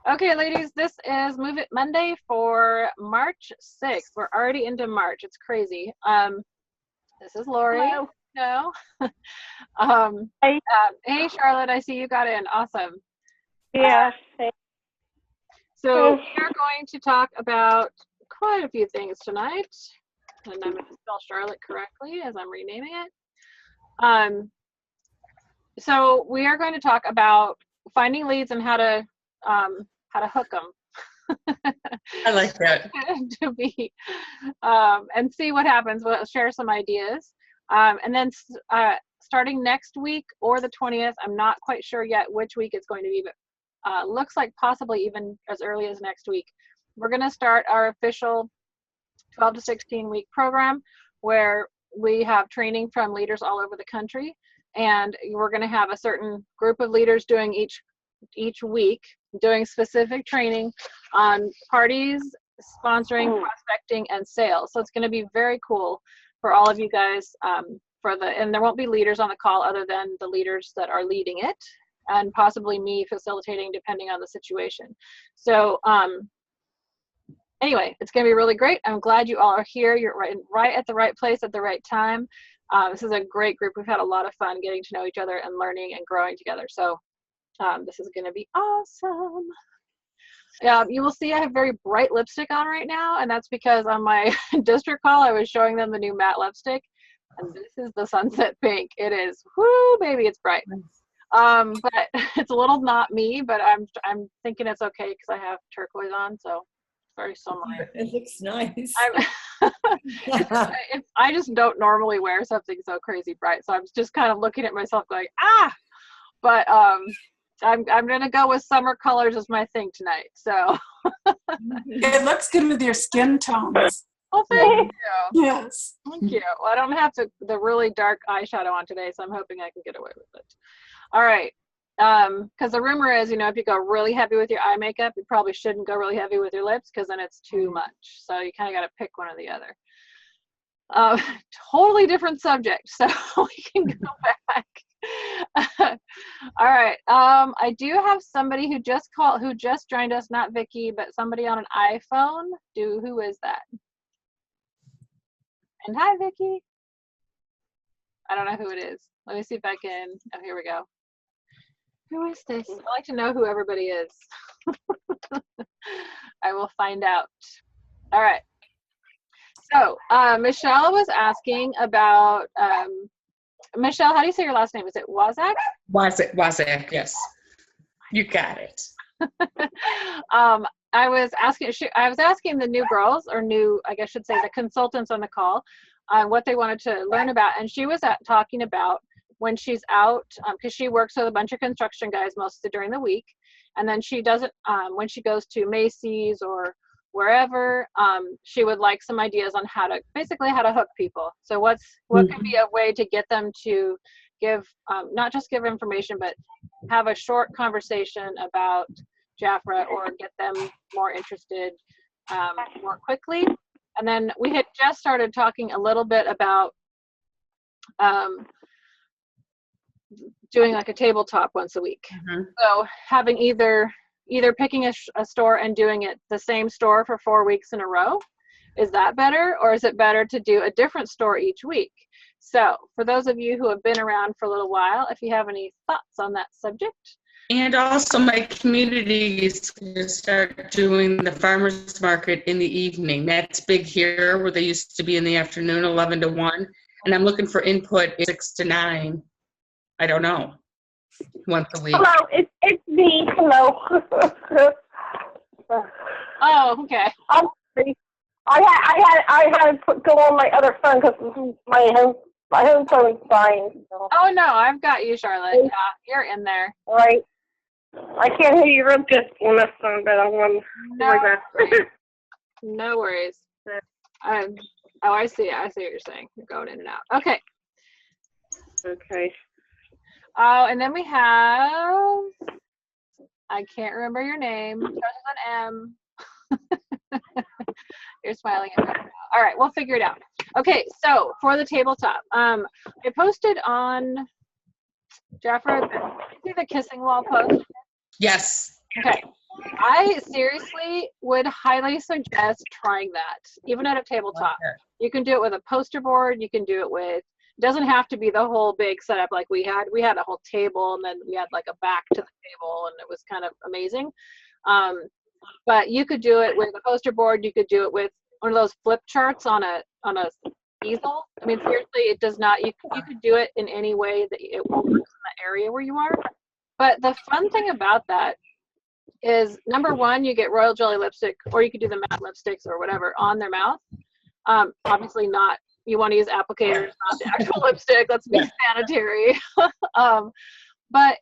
Okay, ladies, this is Move It Monday for March 6th. We're already into March. It's crazy. This is Lori. Hello. No. Hi. Hey, Charlotte, I see you got in. Awesome. Yes. So we are going to talk about quite a few things tonight. And I'm going to spell Charlotte correctly as I'm renaming it. So we are going to talk about finding leads and how to hook them. I like that. to be and see what happens. We'll share some ideas, and then starting next week or the 20th, I'm not quite sure yet which week it's going to be, but looks like possibly even as early as next week, we're going to start our official 12 to 16 week program where we have training from leaders all over the country, and we're going to have a certain group of leaders doing each week doing specific training on parties, sponsoring, prospecting, and sales. So it's going to be very cool for all of you guys. And there won't be leaders on the call other than the leaders that are leading it, and possibly me facilitating depending on the situation. So anyway, it's going to be really great. I'm glad you all are here. You're right at the right place at the right time. This is a great group. We've had a lot of fun getting to know each other and learning and growing together. So this is going to be awesome. You will see I have very bright lipstick on right now, and that's because on my district call I was showing them the new matte lipstick, and this is the sunset pink. It is, whoo, baby, it's bright. But it's a little not me, but I'm thinking it's okay because I have turquoise on, so it's very similar. It looks nice. I just don't normally wear something so crazy bright, so I'm just kind of looking at myself going, ah! But I'm gonna go with summer colors as my thing tonight. So it looks good with your skin tones. Oh, thank you. Yes. Thank you. Well, I don't have the really dark eyeshadow on today, so I'm hoping I can get away with it. All right. Because the rumor is, if you go really heavy with your eye makeup, you probably shouldn't go really heavy with your lips because then it's too much. So you kind of got to pick one or the other. Totally different subject, so we can go back. All right. I do have somebody who just joined us, not Vicky, but somebody on an iPhone. Who is that? And hi, Vicky. I don't know who it is. Let me see if I can. Oh, here we go. Who is this? I like to know who everybody is. I will find out. All right. So Michelle was asking about Michelle, how do you say your last name? Is it Wazak? Wazak, yes. You got it. I was asking the new girls, or I guess I should say the consultants on the call, what they wanted to learn about. And she was talking about when she's out, because she works with a bunch of construction guys mostly during the week. And then she doesn't, when she goes to Macy's or wherever, she would like some ideas on how to hook people. So what could be a way to get them to give, not just give information, but have a short conversation about Jafra or get them more interested more quickly. And then we had just started talking a little bit about doing like a tabletop once a week. So having either picking a store and doing it the same store for 4 weeks in a row. Is that better, or is it better to do a different store each week? So for those of you who have been around for a little while, if you have any thoughts on that subject. And also my community is going to start doing the farmers market in the evening. That's big here, where they used to be in the afternoon, 11 to 1. And I'm looking for input 6 to 9. I don't know. Once a week. Hello, it's me. Hello. Oh, okay. I'm sorry. I had to go on my other phone because my home phone is dying. So. Oh no, I've got you, Charlotte. Yeah, you're in there. Right. I can't hear you real good on this phone, but I'm going to No worries. I see. I see what you're saying. You're going in and out. Okay. Okay. Oh, and then we have, I can't remember your name. Starts with an M. You're smiling at me now. All right, we'll figure it out. Okay, so for the tabletop, I posted on Jafra, see the kissing wall post? Yes. Okay, I seriously would highly suggest trying that, even at a tabletop. You can do it with a poster board. You can do it with, it doesn't have to be the whole big setup like we had. We had a whole table, and then we had like a back to the table, and it was kind of amazing. But you could do it with a poster board. You could do it with one of those flip charts on a easel. I mean, seriously, it does not. You could do it in any way that it works in the area where you are. But the fun thing about that is, number one, you get royal jelly lipstick, or you could do the matte lipsticks or whatever on their mouth. Obviously not. You want to use applicators, not the actual lipstick. Let's be sanitary. But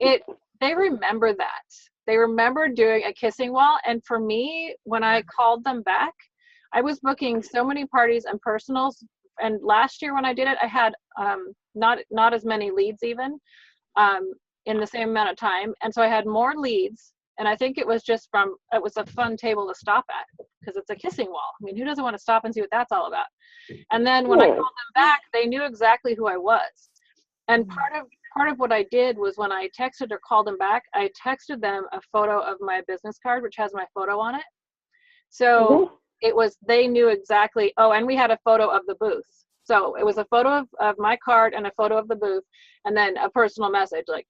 they remember that. They remember doing a kissing wall. And for me, when I called them back, I was booking so many parties and personals. And last year when I did it, I had not as many leads even in the same amount of time. And so I had more leads. And I think it was it was a fun table to stop at because it's a kissing wall. I mean, who doesn't want to stop and see what that's all about? And then when I called them back, they knew exactly who I was. And part of what I did was, when I texted or called them back, I texted them a photo of my business card, which has my photo on it. So they knew exactly. Oh, and we had a photo of the booth. So it was a photo of my card and a photo of the booth, and then a personal message, like,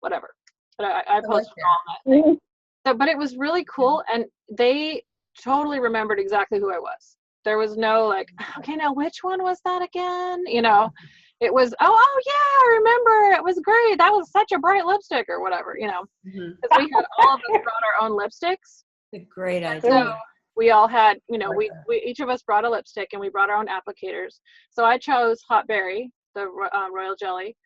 whatever. But I posted all that thing. So, but it was really cool, and they totally remembered exactly who I was. There was no like, okay, now which one was that again? It was, oh yeah, I remember. It was great. That was such a bright lipstick, or whatever, because we had all of us brought our own lipsticks. A great idea. So we all had, we each of us brought a lipstick, and we brought our own applicators. So I chose Hot Berry, the royal jelly,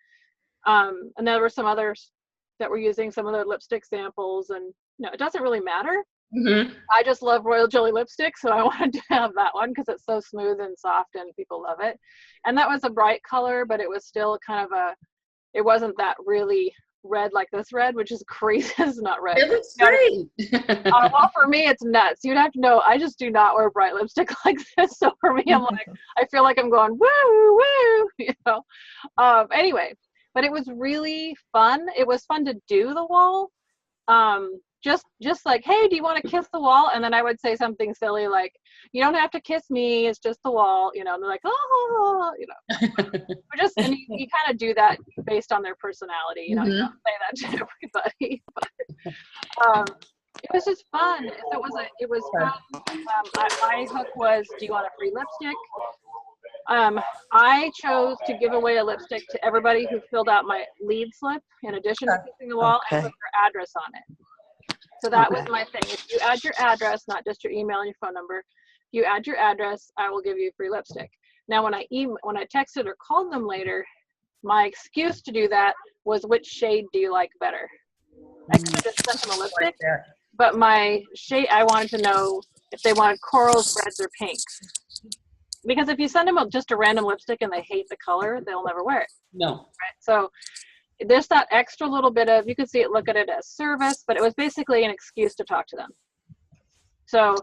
and there were some others that were using some of the lipstick samples, and it doesn't really matter. I just love royal jelly lipstick, so I wanted to have that one because it's so smooth and soft and people love it. And that was a bright color, but it was still kind of it wasn't that really red like this red, which is crazy. It's not red. It looks great. Well, for me, it's nuts. You'd have to know, I just do not wear bright lipstick like this. So for me, I'm like, I feel like I'm going, woo, woo, anyway. But it was really fun. It was fun to do the wall. Just like, hey, do you want to kiss the wall? And then I would say something silly like, you don't have to kiss me. It's just the wall. And they're like, oh, and you kind of do that based on their personality. You don't say that to everybody. But, it was just fun. It was fun. My hook was, do you want a free lipstick? I chose to give away a lipstick to everybody who filled out my lead slip in addition to kissing the wall and put their address on it. So that was my thing. If you add your address, not just your email and your phone number, you add your address, I will give you a free lipstick. Now, when I texted or called them later, my excuse to do that was, which shade do you like better? I could have just sent them a lipstick, but my shade, I wanted to know if they wanted corals, reds, or pinks. Because if you send them just a random lipstick and they hate the color, they'll never wear it. No. Right? So there's that extra little bit of, you could look at it as service, but it was basically an excuse to talk to them. So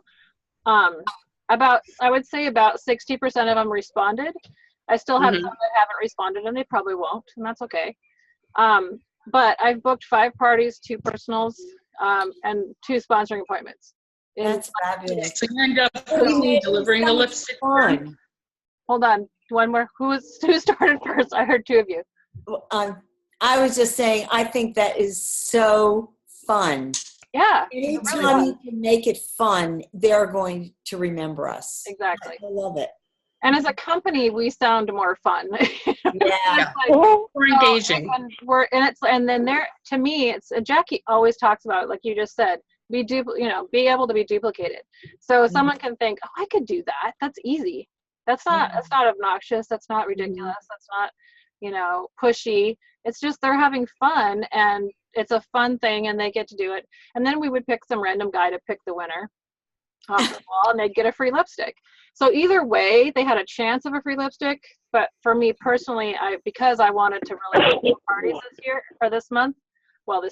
I would say about 60% of them responded. I still have some that haven't responded, and they probably won't, and that's okay. But I've booked 5 parties, 2 personals, and 2 sponsoring appointments. That's fabulous. So you end up delivering the lipstick. Fun. Hold on, one more. Who started first? I heard 2 of you. I was just saying, I think that is so fun. Yeah. Anytime you can make it fun, they're going to remember us. Exactly. I love it. And as a company, we sound more fun. Yeah. More engaging. And then to me, it's, Jackie always talks about, like you just said, be able to be duplicated. So someone can think, oh, I could do that. That's easy. That's not obnoxious. That's not ridiculous. That's not, pushy. It's just they're having fun, and it's a fun thing, and they get to do it. And then we would pick some random guy to pick the winner off the wall, and they'd get a free lipstick. So either way, they had a chance of a free lipstick. But for me personally, because I wanted to really do parties this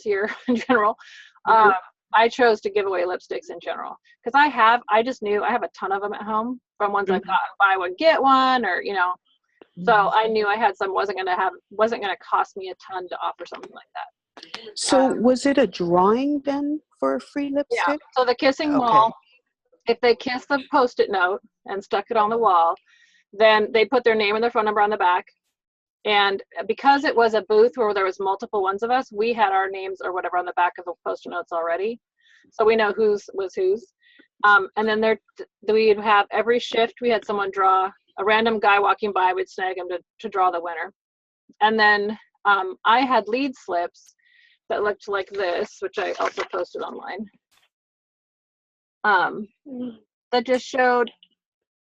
year in general, I chose to give away lipsticks in general, because I just knew I have a ton of them at home from ones I've gotten buy one get one, or so I knew I had some wasn't going to cost me a ton to offer something like that. So was it a drawing then for a free Yeah. lipstick? So the kissing Okay. wall, if they kiss the Post-it note and stuck it on the wall, then they put their name and their phone number on the back. And because it was a booth where there was multiple ones of us, we had our names or whatever on the back of the Post-it notes already. So we know whose was whose. And then we'd have every shift, we had someone draw, a random guy walking by, we'd snag him to draw the winner. And then I had lead slips that looked like this, which I also posted online. That just showed,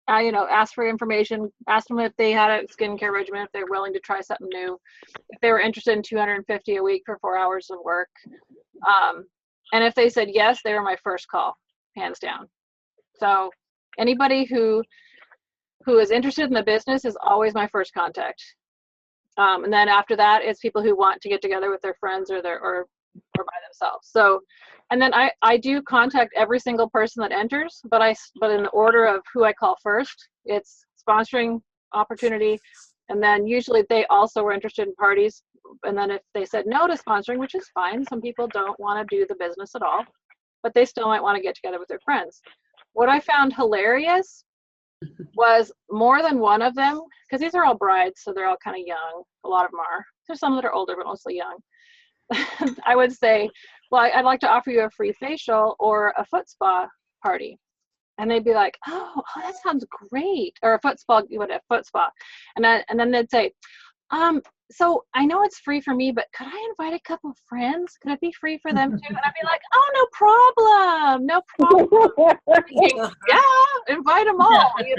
asked for information, asked them if they had a skincare regimen, if they're willing to try something new, if they were interested in $250 a week for 4 hours of work. And if they said yes, they were my first call, hands down. So anybody who is interested in the business is always my first contact. And then after that, it's people who want to get together with their friends or by themselves. So, and then I do contact every single person that enters, but in the order of who I call first. It's sponsoring opportunity, and then usually they also were interested in parties. And then if they said no to sponsoring, which is fine, some people don't want to do the business at all, but they still might want to get together with their friends. What I found hilarious was more than one of them, because these are all brides, so they're all kind of young. A lot of them are. There's some that are older, but mostly young. I would say, well, I'd like to offer you a free facial or a foot spa party. And they'd be like, oh, that sounds great. Or a foot spa, And then they'd say, so I know it's free for me, but could I invite a couple of friends? Could it be free for them too? And I'd be like, oh, no problem. Yeah, invite them all, It's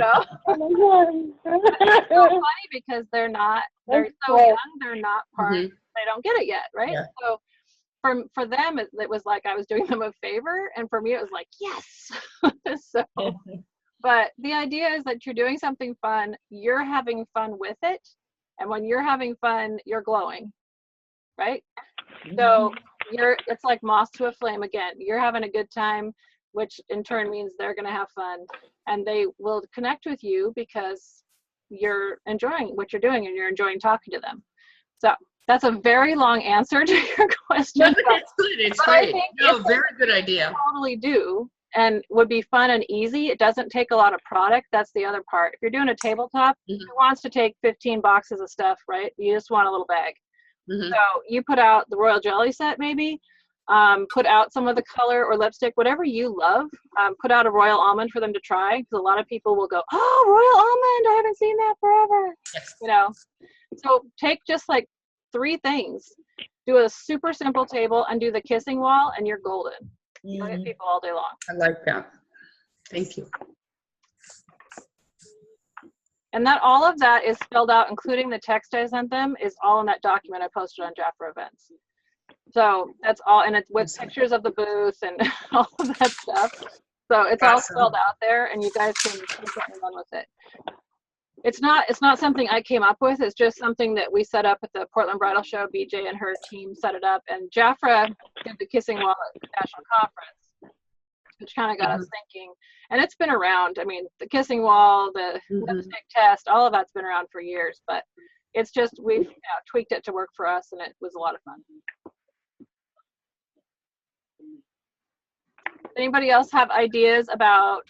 so funny because they're so young, they're not part, they don't get it yet, right? Yeah. So for them, it was like I was doing them a favor, and for me, it was like, yes. So, but the idea is that you're doing something fun, you're having fun with it, and when you're having fun, you're glowing, right? So it's like moth to a flame again. You're having a good time, which in turn means they're going to have fun, and they will connect with you because you're enjoying what you're doing and you're enjoying talking to them. So that's a very long answer to your question. No, but it's good. It's great. No, very good idea. Totally do, and would be fun and easy. It doesn't take a lot of product. That's the other part. If you're doing a tabletop, who wants to take 15 boxes of stuff, right? You just want a little bag. So you put out the royal jelly set, maybe. Put out some of the color or lipstick, whatever you love. Put out a royal almond for them to try, because a lot of people will go, oh, royal almond, I haven't seen that forever. So take just like 3 things. Do a super simple table and do the kissing wall, and you're golden. You'll get people all day long. I like that. Thank you. And that all of that is spelled out, including the text I sent them, is all in that document I posted on Jafra Events. So that's all, and it's with pictures of the booth and all of that stuff. So it's all spelled out there, and you guys can run with it. It's not something I came up with. It's just something that we set up at the Portland Bridal Show. BJ and her team set it up, and Jafra did the kissing wall at the national conference, which kind of got us thinking. And it's been around. I mean, the kissing wall, the lipstick test, all of that's been around for years. But it's just we've tweaked it to work for us, and it was a lot of fun. Anybody else have ideas about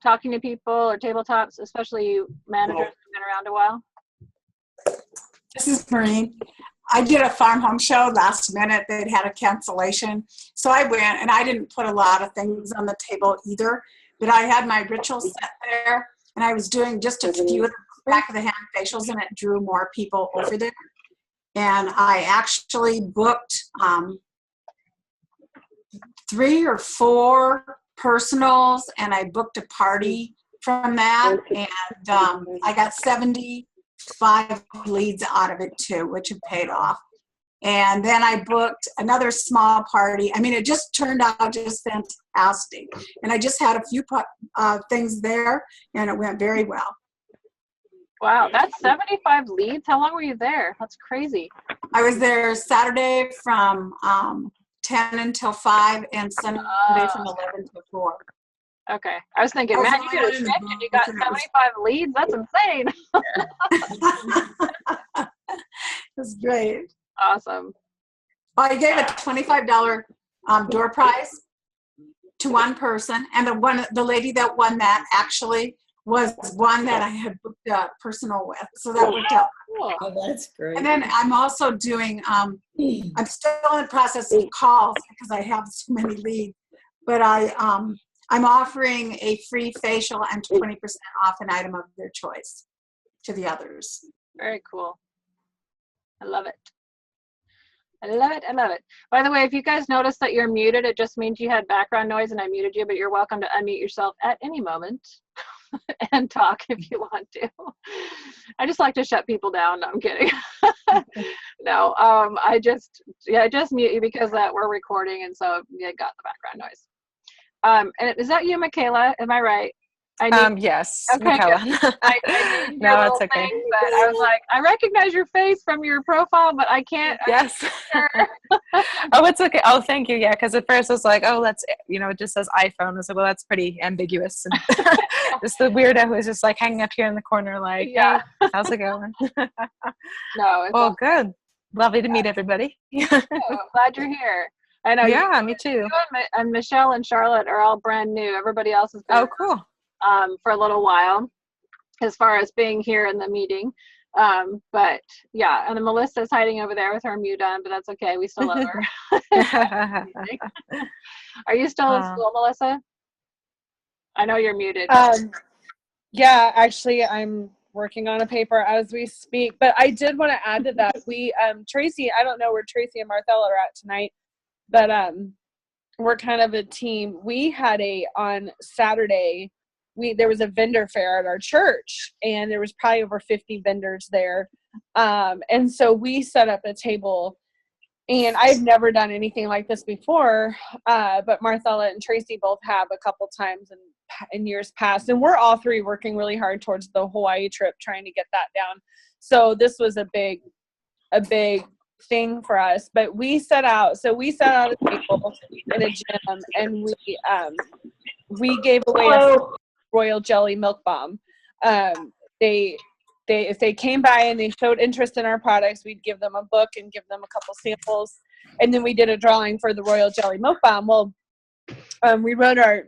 talking to people or tabletops, especially you managers who've been around a while? This is Maureen. I did a farm home show last minute. They'd had a cancellation. So I went, and I didn't put a lot of things on the table either, but I had my ritual set there, and I was doing just a few of the back of the hand facials, and it drew more people over there. And I actually booked 3 or 4 personals, and I booked a party from that, and I got 75 leads out of it too, which have paid off. And then I booked another small party. I mean, it just turned out just fantastic. And I just had a few things there, and it went very well. Wow, that's 75 leads. How long were you there? That's crazy. I was there Saturday from 10 until 5, and Sunday from 11 to 4. Okay. I was thinking, man, you did a shift and you got 75 leads. That's insane. That's great. Awesome. I gave a $25 door prize to one person, and the lady that won that actually was one that I had booked a personal with, so that worked out. Cool. Oh, that's great. And then I'm also doing, I'm still in the process of calls because I have so many leads, but I'm offering a free facial and 20% off an item of their choice to the others. Very cool. I love it. I love it. I love it. By the way, if you guys notice that you're muted, it just means you had background noise and I muted you, but you're welcome to unmute yourself at any moment and talk if you want to. I just like to shut people down. No, I'm kidding. No, I just mute you because we're recording, and so you got the background noise. And is that you, Michaela? Am I right? Yes, Okay, Michaela. I named your No, little it's okay. thing, but I was like, I recognize your face from your profile, but I can't. Yes. Sure. Oh, it's okay. Oh, thank you. Yeah, because at first I was like, oh, that's, it just says iPhone. I was like, well, that's pretty ambiguous. And just the weirdo who's just like hanging up here in the corner, like, Yeah. hey, how's it going? No, it's Well, good. Lovely to meet everybody. I'm glad you're here. I know. Yeah, me too. You and Michelle and Charlotte are all brand new. Everybody else has been Oh, cool. for a little while as far as being here in the meeting. But yeah, and then Melissa's hiding over there with her mute on, but that's okay. We still love her. Are you still in school, Melissa? I know you're muted. Yeah, actually, I'm working on a paper as we speak, but I did want to add to that. We, Tracy, I don't know where Tracy and Marthella are at tonight, but we're kind of a team. We had on Saturday, there was a vendor fair at our church, and there was probably over 50 vendors there. And so we set up a table, and I've never done anything like this before, but Marthella and Tracy both have a couple times in years past, and we're all three working really hard towards the Hawaii trip, trying to get that down. So this was a big thing for us, but we set out a table in a gym, and we gave away a royal jelly milk bomb. If they came by and they showed interest in our products, we'd give them a book and give them a couple samples, and then we did a drawing for the royal jelly milk bomb. Well, we wrote our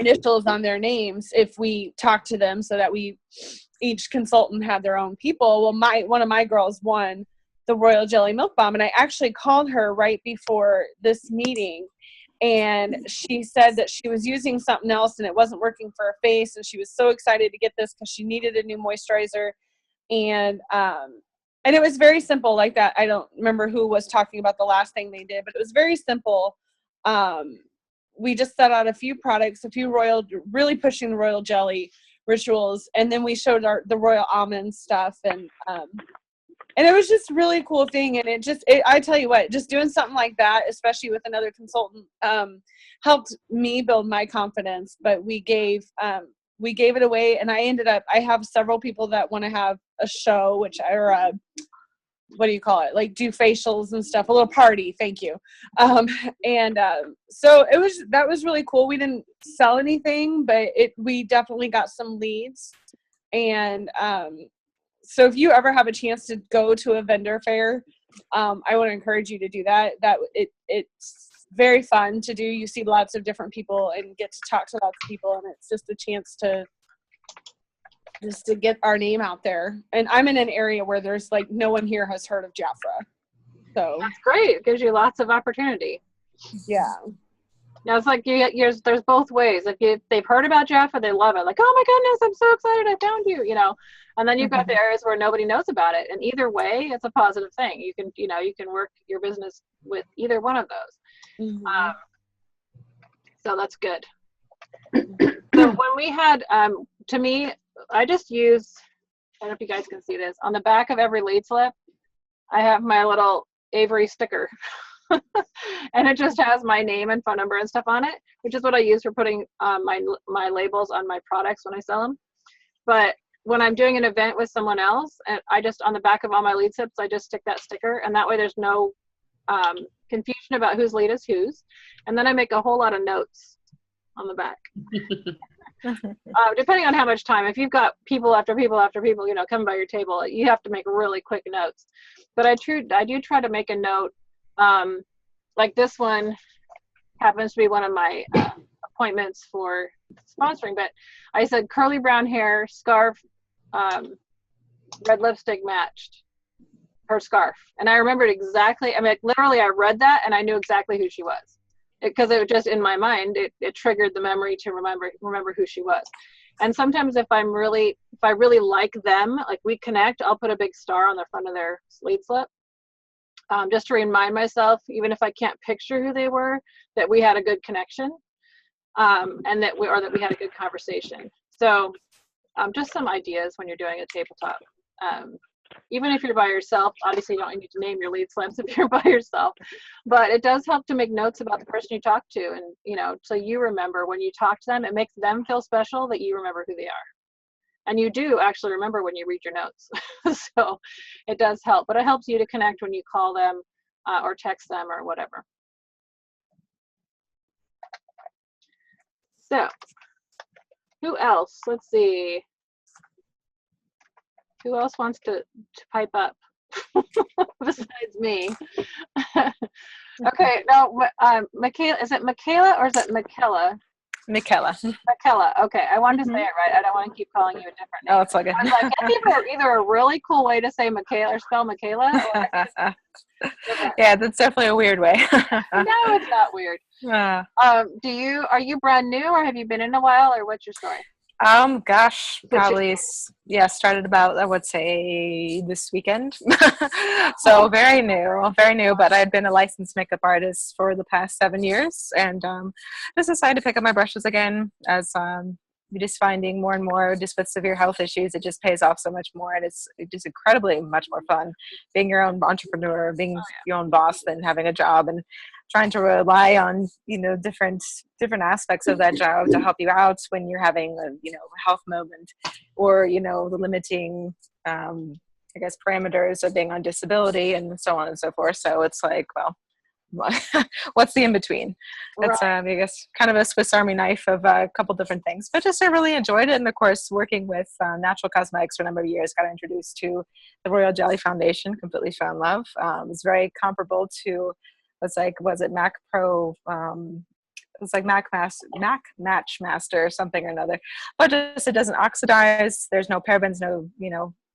initials on their names if we talked to them, so that each consultant had their own people. Well, one of my girls won the royal jelly milk bomb, and I actually called her right before this meeting, and she said that she was using something else and it wasn't working for her face, and she was so excited to get this because she needed a new moisturizer. And it was very simple like that. I don't remember who was talking about the last thing they did, but it was very simple. We just set out a few products, really pushing the royal jelly rituals, and then we showed the royal almond stuff, and it was just a really cool thing. And I tell you what, just doing something like that, especially with another consultant, helped me build my confidence. But we gave it away, and I have several people that want to have a show, what do you call it? Like do facials and stuff, a little party. Thank you. So that was really cool. We didn't sell anything, but we definitely got some leads. And, so if you ever have a chance to go to a vendor fair, I want to encourage you to do that. It's very fun to do. You see lots of different people and get to talk to lots of people, and it's just a chance to get our name out there. And I'm in an area where there's like no one here has heard of Jafra. So that's great. It gives you lots of opportunity. Yeah. Now it's like there's both ways. If they've heard about Jaffa, they love it. Like, oh my goodness, I'm so excited I found you, And then you've got the areas where nobody knows about it. And either way, it's a positive thing. You can work your business with either one of those. Mm-hmm. So that's good. So when we had, to me, I just use, I don't know if you guys can see this, on the back of every lead slip, I have my little Avery sticker. And it just has my name and phone number and stuff on it, which is what I use for putting my labels on my products when I sell them. But when I'm doing an event with someone else, and I just, on the back of all my lead slips, I just stick that sticker, and that way there's no confusion about whose lead is whose. And then I make a whole lot of notes on the back. Depending on how much time, if you've got people after people after people, coming by your table, you have to make really quick notes. But I do try to make a note Like this one happens to be one of my appointments for sponsoring, but I said curly brown hair, scarf, red lipstick matched her scarf. And I remembered exactly, I mean, literally I read that and I knew exactly who she was. Because it was just in my mind, it triggered the memory to remember who she was. And sometimes if I really like them, like we connect, I'll put a big star on the front of their lead slip. Just to remind myself, even if I can't picture who they were, that we had a good connection, and that we had a good conversation. So just some ideas when you're doing a tabletop. Even if you're by yourself, obviously you don't need to name your lead slips if you're by yourself, but it does help to make notes about the person you talk to, and so you remember when you talk to them, it makes them feel special that you remember who they are. And you do actually remember when you read your notes. So it does help, but it helps you to connect when you call them or text them or whatever. So who else? Let's see. Who else wants to pipe up besides me? Okay, no, Michaela, is it Michaela or is it Michaela? Michaela. Michaela, okay. I wanted to say it right. I don't want to keep calling you a different name. Oh, it's all good. I was like, that's either a really cool way to say Michaela or spell Michaela. Or Yeah, that's definitely a weird way. no, it's not weird. Are you brand new or have you been in a while or what's your story? Gosh, probably, started about, I would say, this weekend. So very new, but I'd been a licensed makeup artist for the past 7 years, and just decided to pick up my brushes again as just finding more and more, just with severe health issues, it just pays off so much more, and it's just incredibly much more fun being your own entrepreneur, being your own boss than having a job, and trying to rely on different aspects of that job to help you out when you're having a health moment, or the limiting I guess parameters of being on disability and so on and so forth. So it's like, well, what's the in between? It's I guess kind of a Swiss Army knife of a couple different things, but just I really enjoyed it. And of course, working with natural cosmetics for a number of years, got introduced to the Royal Jelly Foundation, completely fell in love. It's very comparable to was it Mac Pro? It was like Mac Match Master or something or another, but just it doesn't oxidize. There's no parabens, no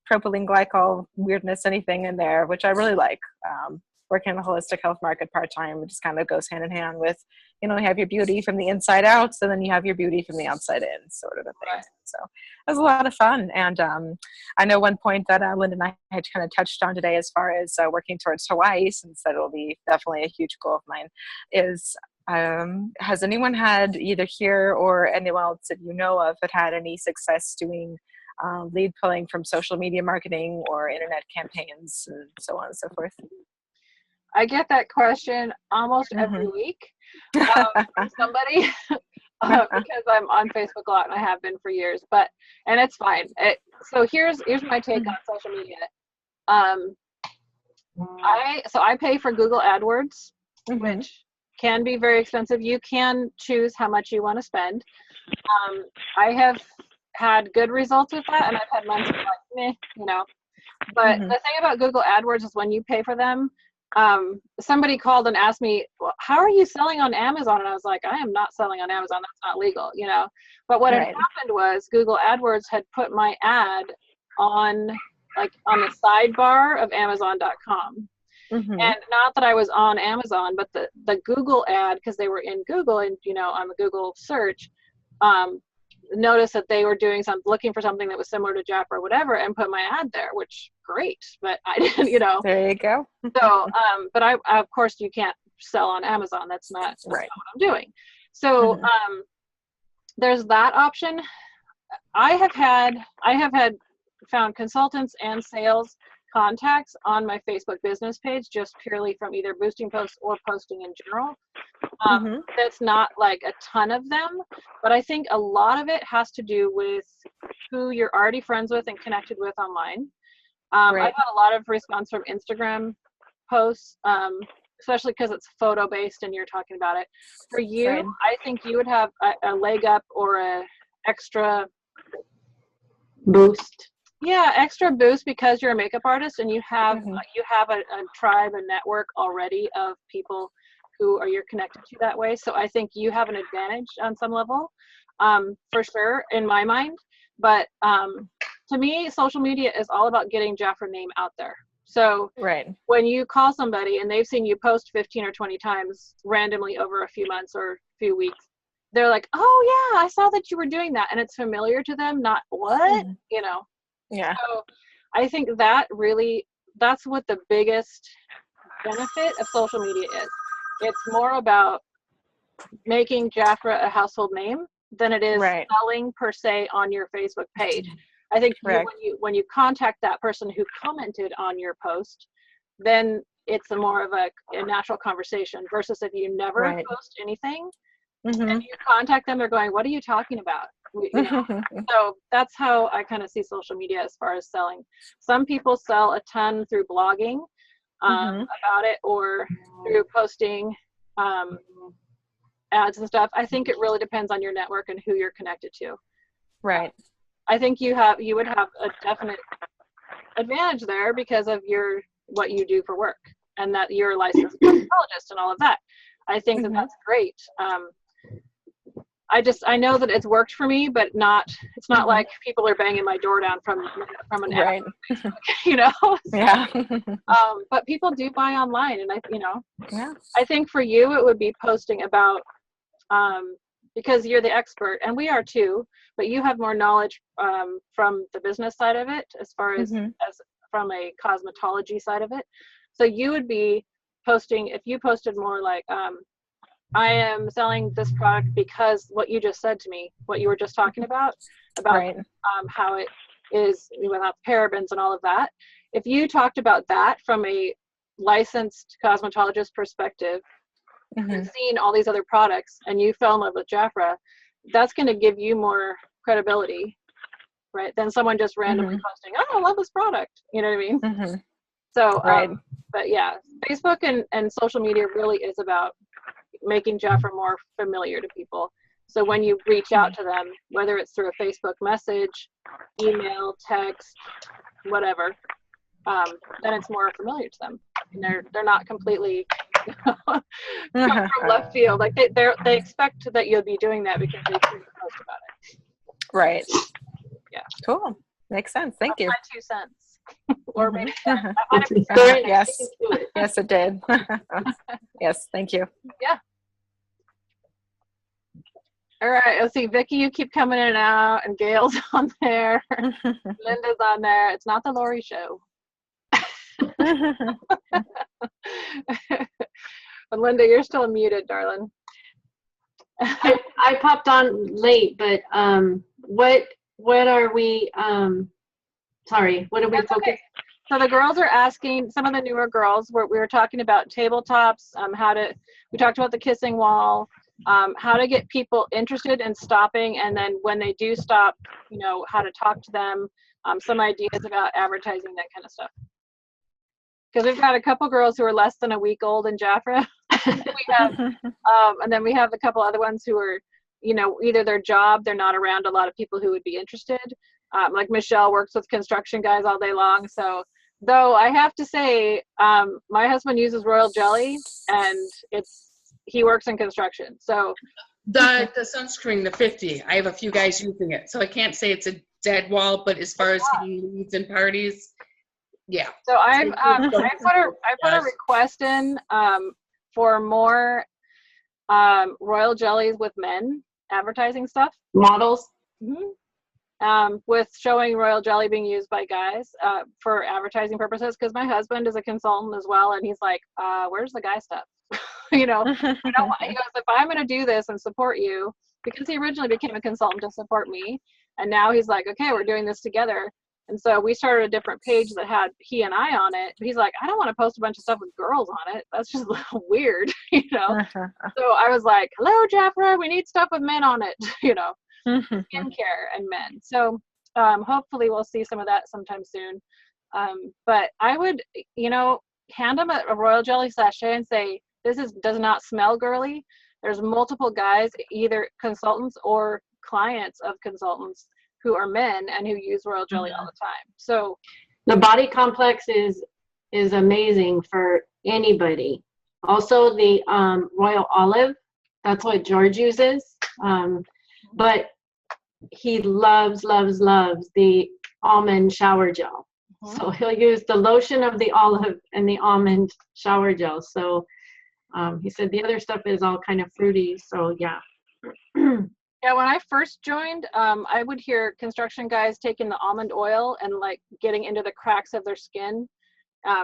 propylene glycol weirdness, anything in there, which I really like. Working in the holistic health market part-time, it just kind of goes hand in hand with, you have your beauty from the inside out, so then you have your beauty from the outside in, sort of a thing. Right. So it was a lot of fun. And I know one point that Linda and I had kind of touched on today as far as working towards Hawaii, since that will be definitely a huge goal of mine, is has anyone had, either here or anyone else that you know of, that had any success doing lead pulling from social media marketing or internet campaigns and so on and so forth? I get that question almost every week from somebody because I'm on Facebook a lot and I have been for years. And it's fine. So here's my take on social media. I pay for Google AdWords, which can be very expensive. You can choose how much you want to spend. I have had good results with that, and I've had months like meh, But the thing about Google AdWords is when you pay for them, somebody called and asked me, well, how are you selling on Amazon? And I was like, I am not selling on Amazon. That's not legal, But what had happened was Google AdWords had put my ad on the sidebar of Amazon.com. And not that I was on Amazon, but the Google ad, because they were in Google and, on the Google search, noticed that they were looking for something that was similar to Jap or whatever, and put my ad there, which great, but I didn't, There you go. So, but I of course you can't sell on Amazon. That's not what I'm doing. So, there's that option. I have found consultants and sales contacts on my Facebook business page, just purely from either boosting posts or posting in general. That's not like a ton of them, but I think a lot of it has to do with who you're already friends with and connected with online. I've had a lot of response from Instagram posts, especially because it's photo based and you're talking about it. For you, I think you would have a leg up or a extra boost Yeah, extra boost because you're a makeup artist and you have Mhm. a tribe, a network already of people who are you're connected to that way. So I think you have an advantage on some level, for sure, in my mind. But to me, social media is all about getting Jafra name out there. So Right. when you call somebody and they've seen you post 15 or 20 times randomly over a few months or a few weeks, they're like, oh yeah, I saw that you were doing that, and it's familiar to them, not what, Mhm. you know. Yeah. So I think that's what the biggest benefit of social media is. It's more about making Jafra a household name than it is Right. selling per se on your Facebook page. I think Correct. when you contact that person who commented on your post, then it's a more of a natural conversation versus if you never Right. post anything and Mhm. you contact them, they're going, what are you talking about? You know, so that's how I kind of see social media as far as selling. Some people sell a ton through blogging Mhm. about it or through posting ads and stuff. I think it really depends on your network and who you're connected to. Right. I think you would have a definite advantage there because of what you do for work and that you're a licensed cosmetologist and all of that. I think that Mhm. that's great. I know that it's worked for me, but it's not Mhm. like people are banging my door down from an ad, Right. you know. Yeah. But people do buy online, and Yeah. I think for you it would be posting about because you're the expert, and we are too, but you have more knowledge from the business side of it as far as Mhm. from a cosmetology side of it. So you would be posting if you posted more like I am selling this product because what you just said to me, what you were just talking about Right. how it is without parabens and all of that. If you talked about that from a licensed cosmetologist perspective and Mhm. seen all these other products and you fell in love with Jafra, that's going to give you more credibility, right? Than someone just randomly Mhm. posting, oh, I love this product. You know what I mean? Mhm. So, Right. but yeah, Facebook and social media really is about making Jafra more familiar to people. So when you reach out to them, whether it's through a Facebook message, email, text, whatever, then it's more familiar to them, and they're not completely come from left field. Like they expect that you'll be doing that because they've seen you post about it. Right. Yeah. Cool. Makes sense. Thank you. My 2 cents, or maybe Mhm. that might have been Very Yes. nice to it. Yes, it did. Yes. Thank you. Yeah. All right, let's see. Vicky, you keep coming in and out, and Gail's on there. Linda's on there. It's not the Lori show. But Linda, you're still muted, darling. I popped on late, but what are we sorry, what are we That's focused? okay. So the girls are asking, some of the newer girls, we were talking about tabletops, we talked about the kissing wall, how to get people interested in stopping, and then when they do stop, how to talk to them, some ideas about advertising, that kind of stuff. Because we've got a couple girls who are less than a week old in Jafra. And then we have a couple other ones who are, either their job, they're not around a lot of people who would be interested. Like Michelle works with construction guys all day long. So, though I have to say, my husband uses royal jelly, and he works in construction. So The sunscreen, the 50, I have a few guys using it, so I can't say it's a dead wall, but as far as hitting leads and parties, yeah. So I put a request in for more royal jellies with men advertising stuff. Models? With showing royal jelly being used by guys for advertising purposes, because my husband is a consultant as well, and he's like, where's the guy stuff? He goes, if I'm going to do this and support you, because he originally became a consultant to support me, and now he's like, okay, we're doing this together. And so we started a different page that had he and I on it. He's like, I don't want to post a bunch of stuff with girls on it. That's just a little weird, So I was like, hello, Jafra, we need stuff with men on it, skincare and men. So hopefully we'll see some of that sometime soon. But I would, hand them a royal jelly sachet and say, does not smell girly. There's multiple guys, either consultants or clients of consultants, who are men and who use royal jelly all the time. So The body complex is amazing for anybody. Also, the royal olive, that's what George uses. But he loves the almond shower gel. So he'll use the lotion of the olive and the almond shower gel. So he said the other stuff is all kind of fruity. So yeah. yeah, when I first joined, I would hear construction guys taking the almond oil and like getting into the cracks of their skin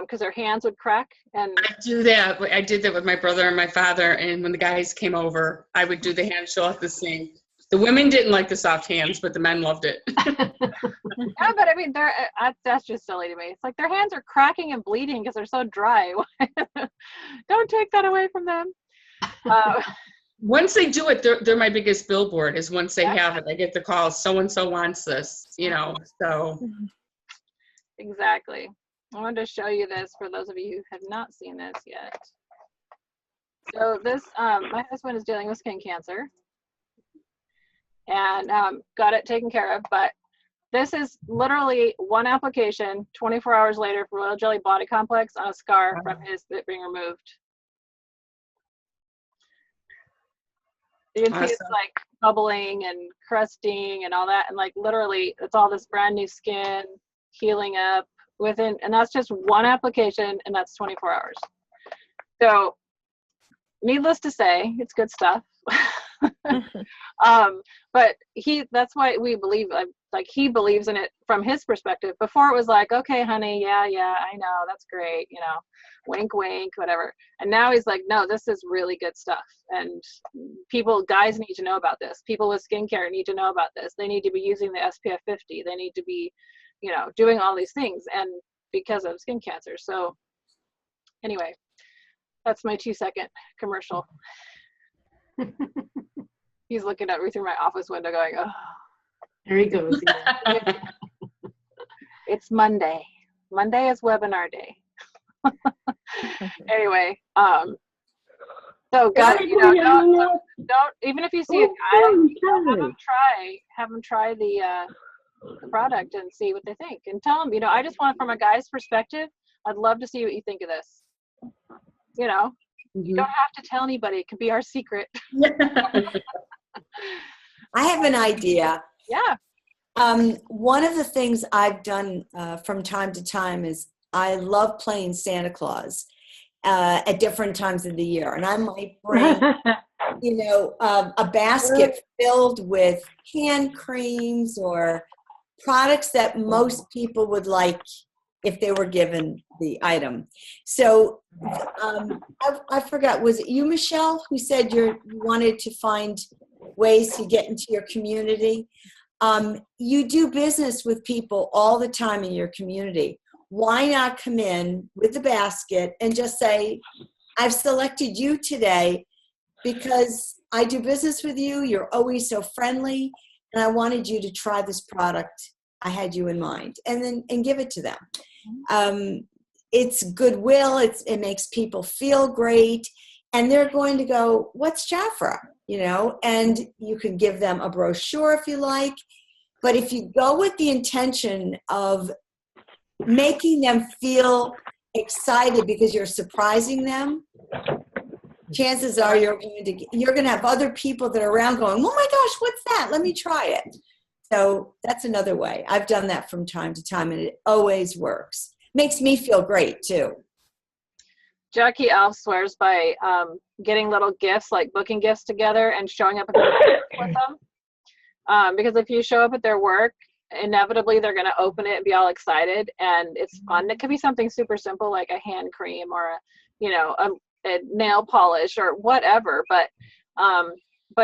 because their hands would crack. And I do that. I did that with my brother and my father. And when the guys came over, I would do the hand show at the sink. The women didn't like the soft hands, but the men loved it. yeah, but I mean, that's just silly to me. It's like their hands are cracking and bleeding because they're so dry. Don't take that away from them. Once they do it, they're my biggest billboard is once they have it. I get the call, so-and-so wants this, so. Exactly. I wanted to show you this for those of you who have not seen this yet. So this, my husband is dealing with skin cancer and got it taken care of, but this is literally one application 24 hours later for Royal Jelly Body Complex on a scar from his being removed. You can see it's like bubbling and crusting and all that, and like literally it's all this brand new skin healing up within, and that's just one application, and that's 24 hours. So needless to say, it's good stuff. But that's why we believe, like he believes in it from his perspective. Before it was like, okay, honey, yeah, I know, that's great, wink, wink, whatever. And now he's like, no, this is really good stuff. And guys need to know about this. People with skincare need to know about this. They need to be using the SPF 50. They need to be, doing all these things, and because of skin cancer. So anyway, that's my 2-second commercial. He's looking at me through my office window going, oh. There he goes. It's Monday. Monday is webinar day. Anyway, so guys, don't even if you see a guy, have them try the product and see what they think, and tell them, I just want, from a guy's perspective, I'd love to see what you think of this. You don't have to tell anybody. It can be our secret. I have an idea. Yeah. One of the things I've done from time to time is I love playing Santa Claus at different times of the year. And I might bring, a basket filled with hand creams or products that most people would like if they were given the item. So I forgot, was it you, Michelle, who said you wanted to find ways to get into your community? You do business with people all the time in your community. Why not come in with the basket and just say, I've selected you today because I do business with you. You're always so friendly, and I wanted you to try this product. I had you in mind, and give it to them. It's goodwill. It makes people feel great, and they're going to go, what's Jafra? And you can give them a brochure if you like. But if you go with the intention of making them feel excited because you're surprising them, chances are you're going to have other people that are around going, oh my gosh, what's that? Let me try it. So that's another way. I've done that from time to time, and it always works. Makes me feel great too. Jackie Alf swears by getting little gifts, like booking gifts together and showing up at their work with them. Because if you show up at their work, inevitably they're going to open it and be all excited, and it's fun. It could be something super simple like a hand cream or a nail polish or whatever, but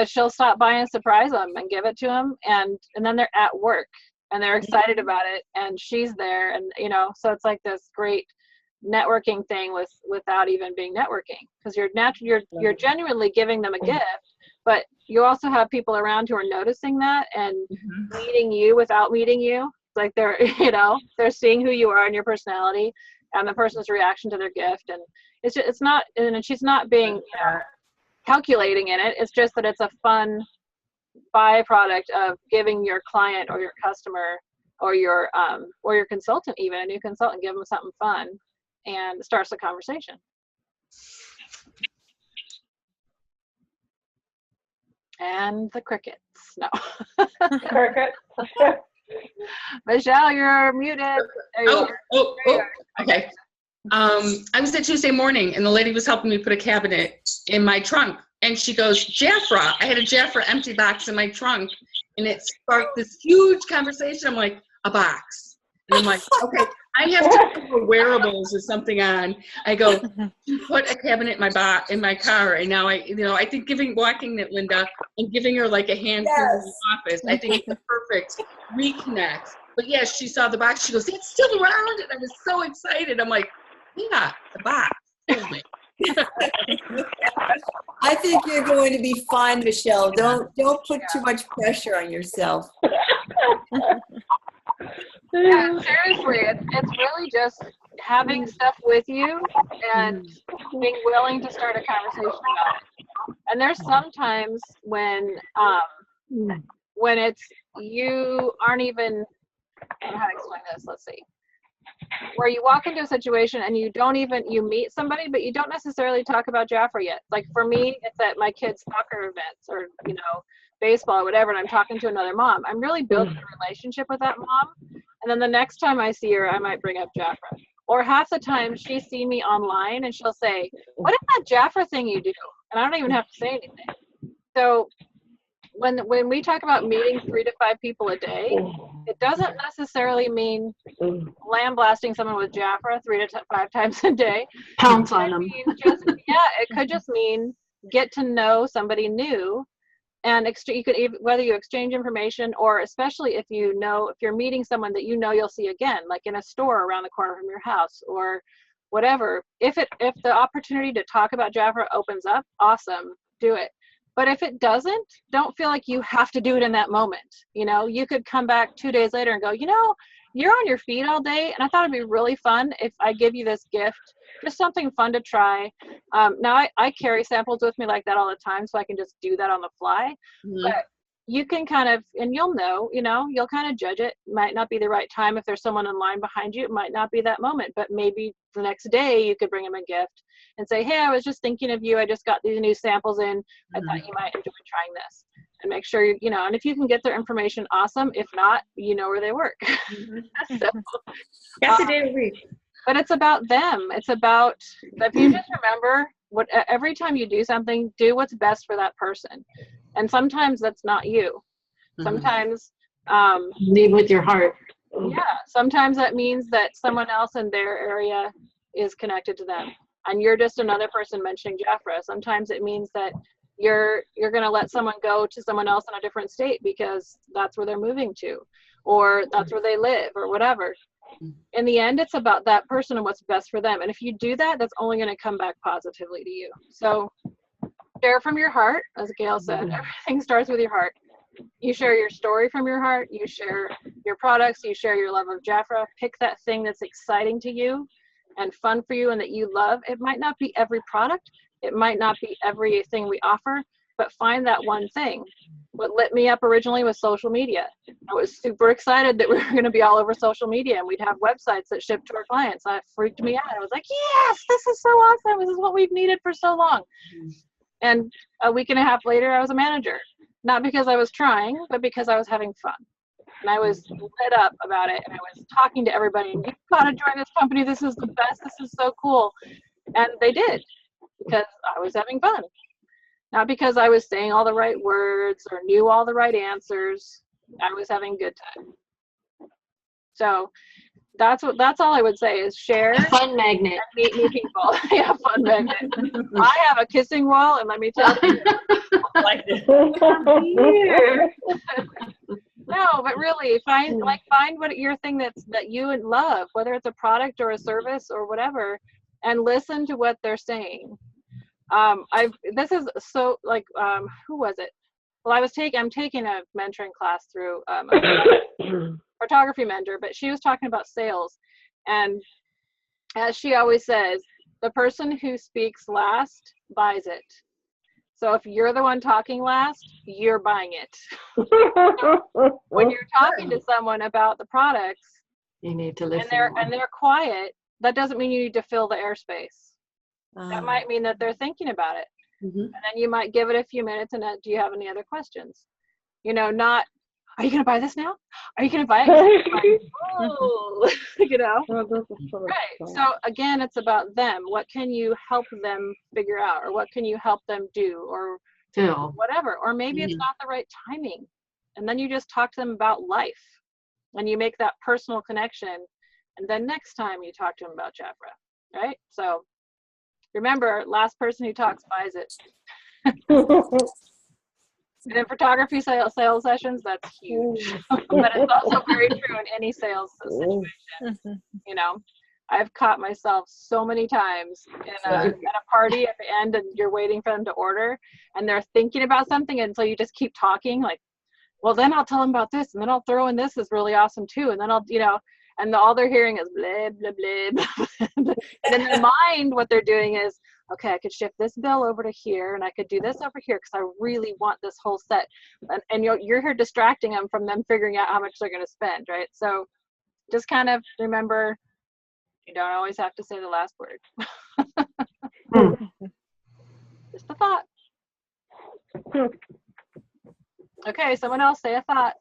she'll stop by and surprise them and give it to them, and then they're at work and they're excited about it, and she's there, and so it's like this great networking thing without even being networking, because you're genuinely giving them a gift, but you also have people around who are noticing that and meeting you without meeting you. It's like they're they're seeing who you are and your personality and the person's reaction to their gift, and it's not, and she's not being calculating in it. It's just that it's a fun byproduct of giving your client or your customer or your consultant, even a new consultant, give them something fun, and starts the conversation. And the crickets. No. Cricket. Michelle, you're muted. There you are. Okay. I was at Tuesday morning, and the lady was helping me put a cabinet in my trunk, and she goes, Jafra. I had a Jafra empty box in my trunk, and it sparked this huge conversation. I'm like, a box. And I'm like, okay, I have to put wearables or something on. I go, you put a cabinet in my car, and now I think walking it, Linda, and giving her like a hand in the office, I think it's the perfect reconnect. But yes, she saw the box. She goes, it's still around, and I was so excited. I'm like, yeah, the box. Totally. I think you're going to be fine, Michelle. Don't put too much pressure on yourself. Yeah, seriously, it's really just having stuff with you and being willing to start a conversation about it. And there's sometimes when it's you aren't even, I don't know how to explain this. Let's see. Where you walk into a situation and you meet somebody, but you don't necessarily talk about Jafra yet. Like for me, it's at my kids' soccer events or, baseball or whatever, and I'm talking to another mom. I'm really building a relationship with that mom. And then the next time I see her, I might bring up Jafra. Or half the time she's seen me online and she'll say, what is that Jafra thing you do? And I don't even have to say anything. So when we talk about meeting 3 to 5 people a day, it doesn't necessarily mean lambasting someone with Jafra 3 to 5 times a day. Pounce on them. It could just mean get to know somebody new, and you could, whether you exchange information, or especially if you're meeting someone that you'll see again, like in a store around the corner from your house or whatever. If the opportunity to talk about Jafra opens up, awesome, do it. But if it doesn't, don't feel like you have to do it in that moment. You could come back 2 days later and go, you're on your feet all day, and I thought it'd be really fun if I give you this gift, just something fun to try. Now I carry samples with me like that all the time, so I can just do that on the fly. Mm-hmm. But you can kind of, and you'll kind of judge it. Might not be the right time. If there's someone in line behind you, it might not be that moment, but maybe the next day you could bring them a gift and say, hey, I was just thinking of you. I just got these new samples in. I thought you might enjoy trying this. And make sure, and if you can get their information, awesome. If not, you know where they work. So, That's a day a week. But it's about them. It's about, if you just remember, every time you do something, do what's best for that person. And sometimes that's not you. Sometimes lead with your heart. Yeah. Sometimes that means that someone else in their area is connected to them, and you're just another person mentioning Jafra. Sometimes it means that you're going to let someone go to someone else in a different state because that's where they're moving to, or that's where they live, or whatever. In the end, it's about that person and what's best for them. And if you do that, that's only going to come back positively to you. So share from your heart, as Gail said. Everything starts with your heart. You share your story from your heart. You share your products. You share your love of Jafra. Pick that thing that's exciting to you and fun for you and that you love. It might not be every product. It might not be everything we offer, but find that one thing. What lit me up originally was social media. I was super excited that we were going to be all over social media and we'd have websites that shipped to our clients. That freaked me out. I was like, yes, this is so awesome. This is what we've needed for so long. And a week and a half later, I was a manager. Not because I was trying, but because I was having fun. And I was lit up about it. And I was talking to everybody. You've got to join this company. This is the best. This is so cool. And they did, because I was having fun. Not because I was saying all the right words or knew all the right answers. I was having a good time. So that's all I would say is share. Fun magnet. Meet new people. Yeah, fun magnet. I have a kissing wall, and let me tell you. No, but really find what your thing that you love, whether it's a product or a service or whatever, and listen to what they're saying. This is so like who was it? Well, I'm taking a mentoring class through a photography mentor, but she was talking about sales, and as she always says, the person who speaks last buys it. So if you're the one talking last, you're buying it. When you're talking to someone about the products, You need to listen. and they're quiet, that doesn't mean you need to fill the airspace. That Ah. might mean that they're thinking about it. Mhm. And then you might give it a few minutes and do you have any other questions? You know, not, are you going to buy this now? Are you going to buy it? Like, oh, you know? Right. So again, it's about them. What can you help them figure out, or what can you help them do, or Phil. whatever? Or maybe it's not the right timing. And then you just talk to them about life and you make that personal connection. And then next time you talk to them about Jafra, right? So remember, last person who talks buys it. And in photography sales sessions, that's huge. But it's also very true in any sales situation. You know, I've caught myself so many times at a party at the end, and you're waiting for them to order, and they're thinking about something, and so you just keep talking, like, well, then I'll tell them about this, and then I'll throw in this is really awesome too, and then I'll, you know, and all they're hearing is blah, blah, blah, blah. And in their mind, what they're doing is, okay, I could shift this bill over to here, and I could do this over here because I really want this whole set. And you're here distracting them from them figuring out how much they're going to spend, right? So just kind of remember, you don't always have to say the last word. Just a thought. Okay, someone else say a thought.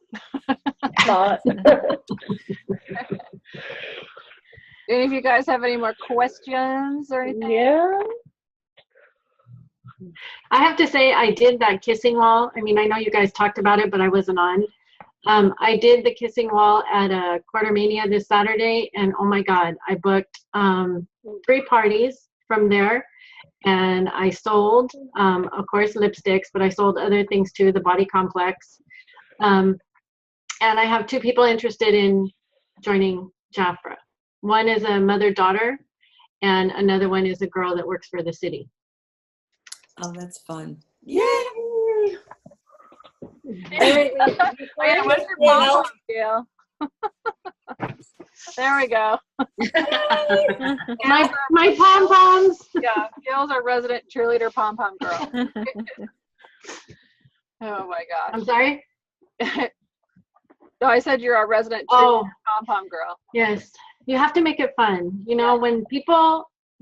Any of you guys have any more questions or anything? Yeah. I have to say, I did that kissing wall. I mean, I know you guys talked about it, but I wasn't on. I did the kissing wall at a Quartermania this Saturday, and oh my God, I booked 3 parties from there, and I sold, of course, lipsticks, but I sold other things too, the body complex. And I have 2 people interested in joining Jafra. One is a mother-daughter, and another one is a girl that works for the city. Oh, that's fun. Yay! What's your pom-pom, Gail? There we go. my pom-poms. Yeah, Gail's our resident cheerleader pom-pom girl. Oh my gosh. I'm sorry? No, I said you're our resident cheerleader pom-pom girl. Yes. You have to make it fun. You know, when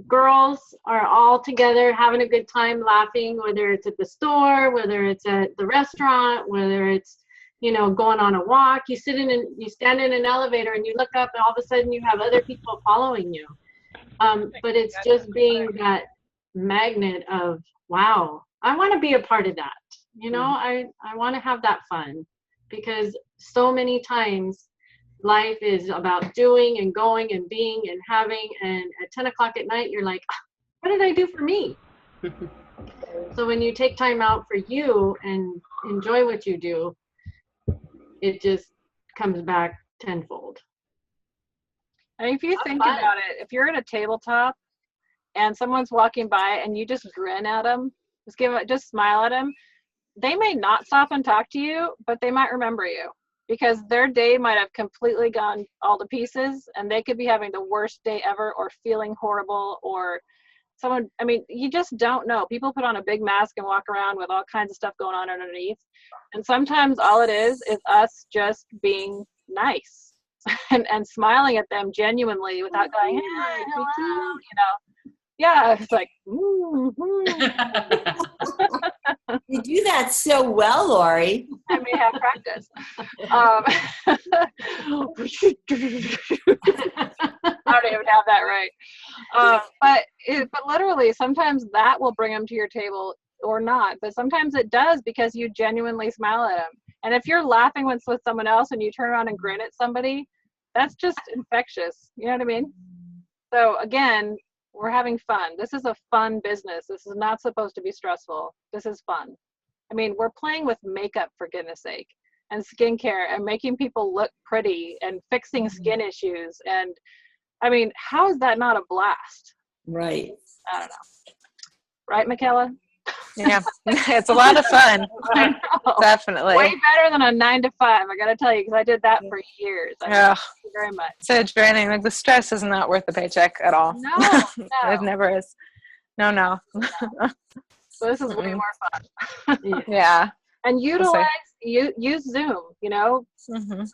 girls are all together having a good time laughing, whether it's at the store, whether it's at the restaurant, whether it's, you know, going on a walk, you stand in an elevator and you look up and all of a sudden you have other people following you. But it's just being that magnet of, wow, I want to be a part of that. You know, I want to have that fun, because so many times life is about doing and going and being and having, and at 10 o'clock at night you're like, what did I do for me? So when you take time out for you and enjoy what you do, it just comes back tenfold. And if you think about it, if you're at a tabletop and someone's walking by and you just grin at them, just smile at them, they may not stop and talk to you, but they might remember you, because their day might have completely gone all to pieces, and they could be having the worst day ever, or feeling horrible, or someone, I mean, you just don't know. People put on a big mask and walk around with all kinds of stuff going on underneath. And sometimes all it is us just being nice and smiling at them genuinely without going, hey, hello, you know. Yeah, it's like, You do that so well, Lori. I may have practice. I don't even have that right. But literally, sometimes that will bring them to your table or not. But sometimes it does, because you genuinely smile at them. And if you're laughing with someone else and you turn around and grin at somebody, that's just infectious. You know what I mean? So again, we're having fun. This is a fun business. This is not supposed to be stressful. This is fun. I mean, we're playing with makeup, for goodness sake, and skincare, and making people look pretty, and fixing skin issues. And I mean, how is that not a blast? Right. I don't know. Right, Michaela? Yeah, it's a lot of fun. Definitely. Way better than a 9-to-5, I gotta tell you, because I did that for years. Thank you very much. So draining. Like, the stress is not worth the paycheck at all. No. It never is. No. So this is way more fun. Yeah. And use Zoom, you know,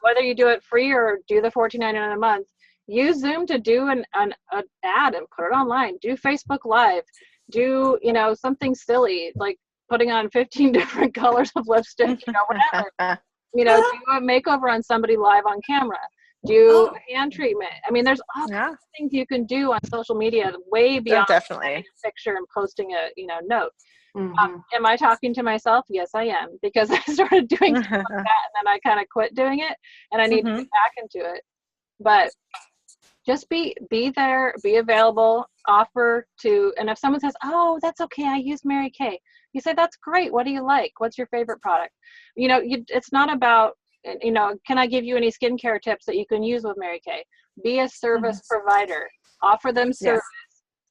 whether you do it free or do the $14.99 a month, use Zoom to do an ad and put it online. Do Facebook Live. Do, you know, something silly like putting on 15 different colors of lipstick, you know, whatever. You know, do a makeover on somebody live on camera. Do a hand treatment. I mean, there's all kinds of things you can do on social media way beyond definitely taking a picture and posting a, you know, note. Am I talking to myself? Yes, I am, because I started doing stuff like that and then I kind of quit doing it, and I need to get back into it. But just be there, be available, offer to, and if someone says, oh, that's okay, I use Mary Kay, you say, that's great. What do you like? What's your favorite product? You know, it's not about, you know, can I give you any skincare tips that you can use with Mary Kay? Be a service provider. Offer them service.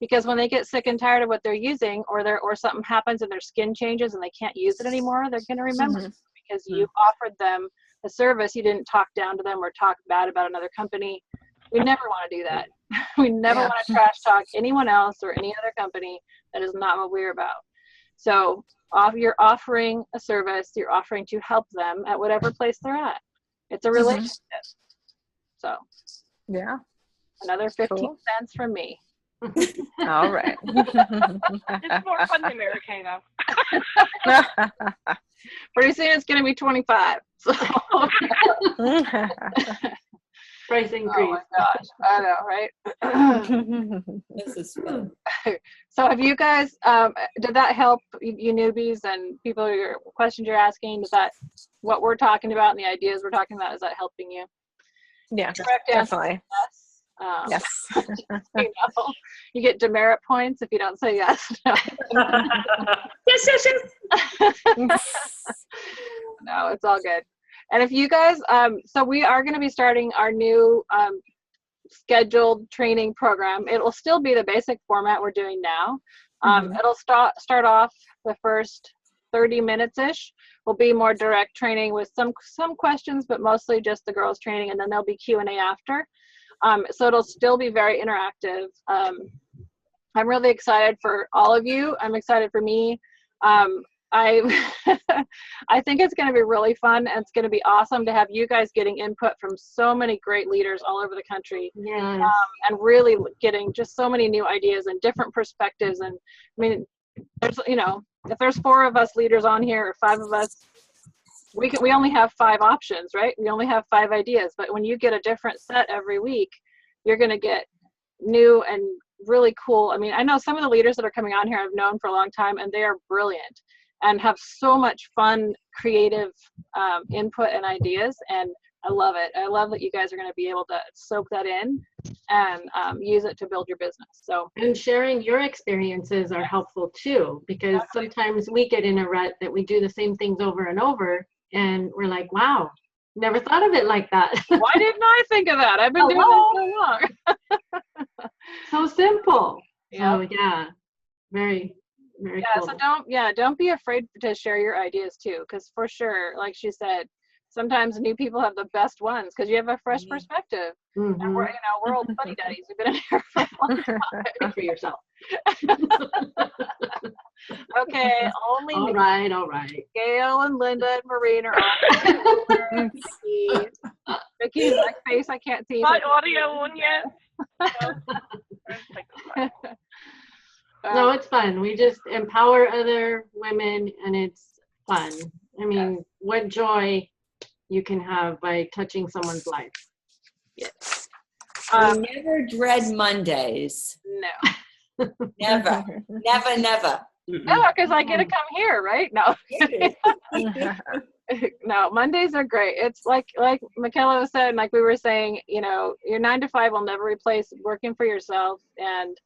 Because when they get sick and tired of what they're using, or something happens and their skin changes and they can't use it anymore, they're going to remember because you offered them a service. You didn't talk down to them or talk bad about another company. We never want to do that. We never want to trash talk anyone else or any other company. That is not what we're about. So you're offering a service. You're offering to help them at whatever place they're at. It's a relationship. So another 15 cents from me. All right. It's more fun than Mary Kay, though. Pretty soon it's going to be 25. So. Price increase. Oh my gosh, I know, right? This is fun. So have you guys, did that help you newbies and people, your questions you're asking, does that, what we're talking about and the ideas we're talking about, is that helping you? Yeah, Correct answer, definitely. Yes. Yes. You know, you get demerit points if you don't say yes. No. Yes. No, it's all good. And if you guys, so we are going to be starting our new scheduled training program. It will still be the basic format we're doing now. It'll start off the first 30 minutes-ish. Will be more direct training with some questions, but mostly just the girls training, and then there'll be Q&A after. So it'll still be very interactive. I'm really excited for all of you. I'm excited for me. I think it's going to be really fun, and it's going to be awesome to have you guys getting input from so many great leaders all over the country. Yes. And really getting just so many new ideas and different perspectives. And I mean, there's, you know, if there's 4 of us leaders on here or 5 of us, we only have 5 options, right? We only have 5 ideas. But when you get a different set every week, you're going to get new and really cool. I mean, I know some of the leaders that are coming on here I've known for a long time, and they are brilliant and have so much fun, creative input and ideas. And I love it. I love that you guys are going to be able to soak that in and use it to build your business. So, and sharing your experiences are helpful too, because sometimes we get in a rut that we do the same things over and over, and we're like, wow, never thought of it like that. Why didn't I think of that? I've been doing this so long. So simple. Yeah. So yeah, very, very cool. So don't be afraid to share your ideas too, because for sure, like she said, sometimes new people have the best ones because you have a fresh perspective. And we're old buddy daddies. We've been in here for a long time. Speak for yourself. Okay, only all right. Gail and Linda and Maureen are all Vicky's like face I can't see. Not audio one yet. No, it's fun. We just empower other women, and it's fun. I mean, what joy you can have by touching someone's life. Yes. Never dread Mondays. No. Never. Never. No, because I get to come here, right? No. No, Mondays are great. It's like Michaela said, and like we were saying, you know, your 9 to 5 will never replace working for yourself and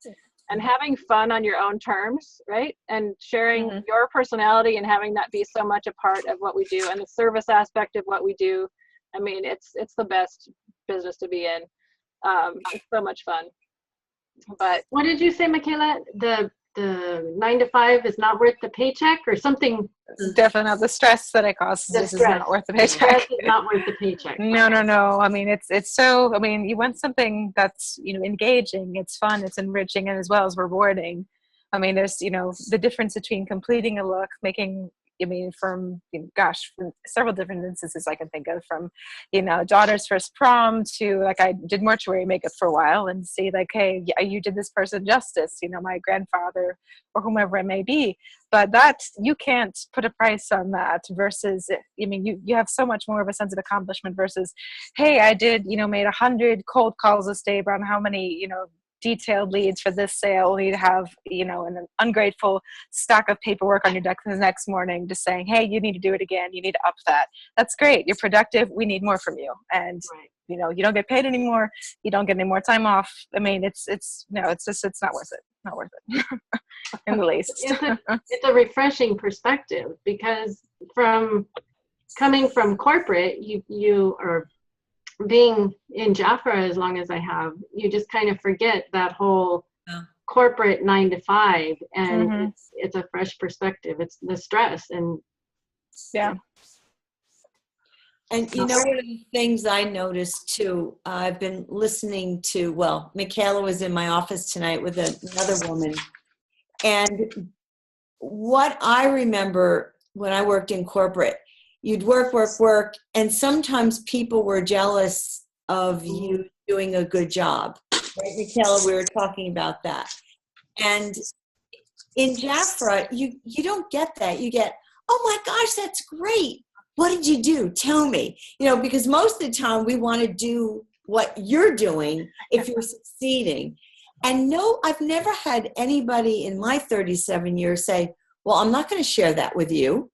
having fun on your own terms, right? And sharing your personality and having that be so much a part of what we do, and the service aspect of what we do. I mean, it's the best business to be in. It's so much fun. But what did you say, Michaela? The 9 to 5 is not worth the paycheck, or something? Definitely not. The stress that it causes is not worth the paycheck. Stress is not worth the paycheck. No. I mean, it's so, I mean, you want something that's, you know, engaging, it's fun, it's enriching, and as well as rewarding. I mean, there's, the difference between completing a look, making, from, from several different instances I can think of, from, daughter's first prom to, like, I did mortuary makeup for a while and see, like, hey, yeah, you did this person justice, my grandfather or whomever it may be. But that, you can't put a price on that versus, you have so much more of a sense of accomplishment versus, hey, I did, made 100 cold calls this day around how many, detailed leads for this sale, only to have, an ungrateful stack of paperwork on your desk the next morning just saying, hey, you need to do it again. You need to up that. That's great. You're productive. We need more from you. And, you don't get paid anymore. You don't get any more time off. I mean, it's not worth it. Not worth it in the least. It's a refreshing perspective, because coming from corporate, you are being in Jafra as long as I have, you just kind of forget that whole corporate 9 to 5, and it's a fresh perspective. It's the stress and And one of the things I noticed too, I've been listening to, Michaela was in my office tonight with another woman, and what I remember when I worked in corporate, you'd work, and sometimes people were jealous of you doing a good job. Right, Michaela, we were talking about that. And in Jafra, you don't get that. You get, oh my gosh, that's great. What did you do? Tell me. Because most of the time we want to do what you're doing if you're succeeding. And no, I've never had anybody in my 37 years say, well, I'm not going to share that with you.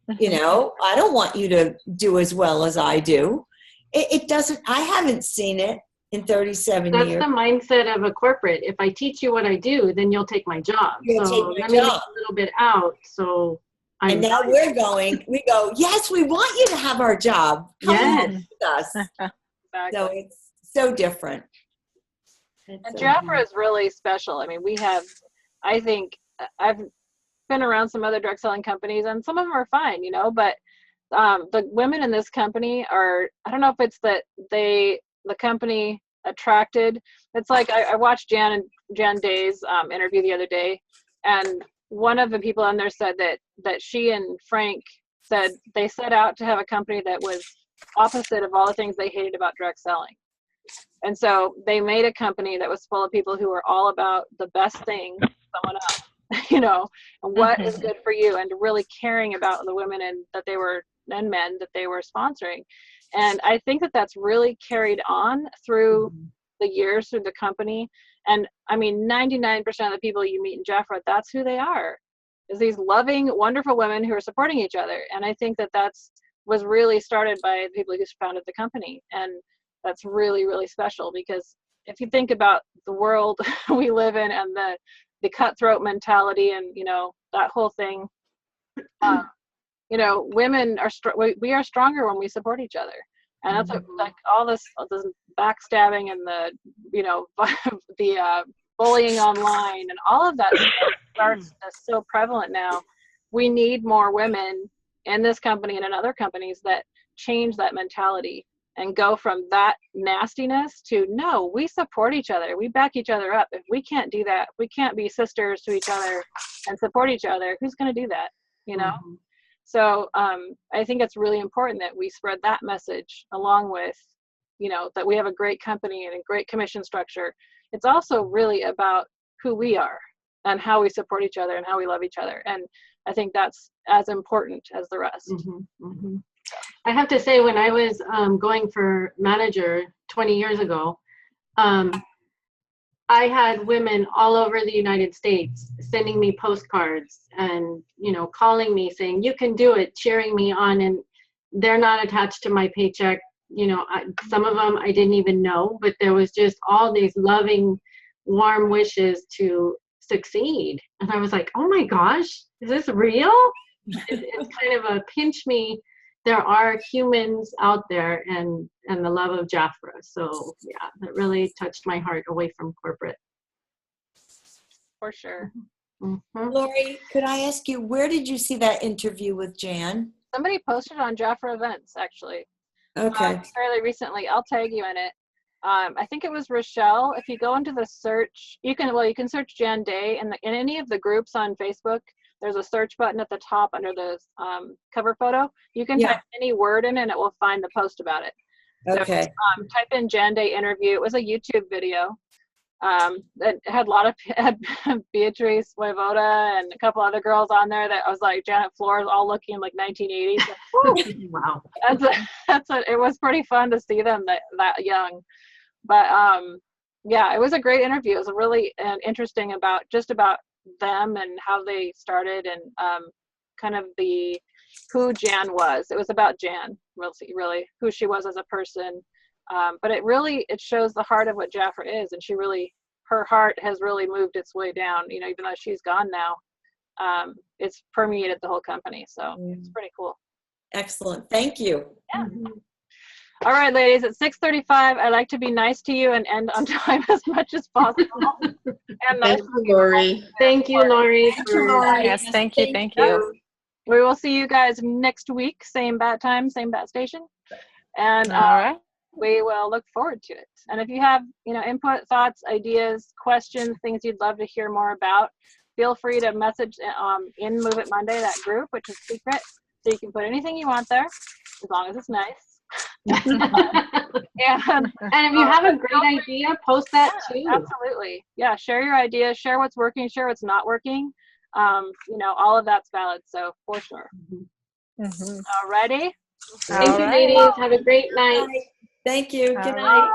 I don't want you to do as well as I do. It doesn't, I haven't seen it in 37 years. That's the mindset of a corporate. If I teach you what I do, then you'll take my job. So let me leave a little bit out. So and now we go, yes, we want you to have our job. Come with us. So it's so different. And Jafra is really special. I mean, I think I've been around some other direct selling companies, and some of them are fine, but the women in this company are, I don't know if it's that the company attracted, it's like I watched Jan Day's interview the other day, and one of the people on there said that she and Frank said they set out to have a company that was opposite of all the things they hated about direct selling. And so they made a company that was full of people who were all about the best thing for someone else. And what is good for you, and really caring about the women and men that they were sponsoring. And I think that that's really carried on through the years through the company. And I mean, 99% of the people you meet in Jafra, that's who they are, is these loving, wonderful women who are supporting each other. And I think that was really started by the people who founded the company. And that's really, really special, because if you think about the world we live in and the cutthroat mentality and, that whole thing, women are, we are stronger when we support each other. And that's like all this backstabbing and the, the bullying online and all of that stuff that's so prevalent now. We need more women in this company and in other companies that change that mentality and go from that nastiness to, no, we support each other. We back each other up. If we can't do that, we can't be sisters to each other and support each other. Who's going to do that? So I think it's really important that we spread that message along with, that we have a great company and a great commission structure. It's also really about who we are and how we support each other and how we love each other. And I think that's as important as the rest. I have to say, when I was going for manager 20 years ago, I had women all over the United States sending me postcards and, calling me saying, you can do it, cheering me on. And they're not attached to my paycheck. Some of them I didn't even know, but there was just all these loving, warm wishes to succeed. And I was like, oh my gosh, is this real? It's kind of a pinch me. There are humans out there, and the love of Jafra. So yeah, that really touched my heart away from corporate. For sure. Lori, could I ask you, where did you see that interview with Jan? Somebody posted on Jafra Events, actually. Okay. Fairly recently. I'll tag you in it. I think it was Rochelle. If you go into the search, you can search Jan Day, and in any of the groups on Facebook, there's a search button at the top under the cover photo. You can type any word in and it will find the post about it. So Okay. type in Jan Day interview. It was a YouTube video that had a lot of had Beatrice Voivoda and a couple other girls on there that was like Janet Flores, all looking like 1980s. Wow. It was pretty fun to see them that young. But yeah, it was a great interview. It was really interesting about them and how they started and kind of who Jan was. It was about Jan, really who she was as a person. But it shows the heart of what Jafra is, and her heart has really moved its way down. Even though she's gone now, it's permeated the whole company. So it's pretty cool. Excellent. Thank you. Yeah. All right, ladies, at 6:35, I like to be nice to you and end on time as much as possible. And Thank you, Lori. Thank you, Lori. Thank you, Lori. Yes, thank you, thank you. We will see you guys next week, same bat time, same bat station. And All right. we will look forward to it. And if you have, input, thoughts, ideas, questions, things you'd love to hear more about, feel free to message in Move It Monday, that group, which is secret. So you can put anything you want there, as long as it's nice. And if you have a great idea, post that too. Absolutely. Yeah, share your ideas, share what's working, share what's not working. All of that's valid, so for sure. Mm-hmm. All righty. Thank you, ladies. Have a great night. Thank you. All Good right. night.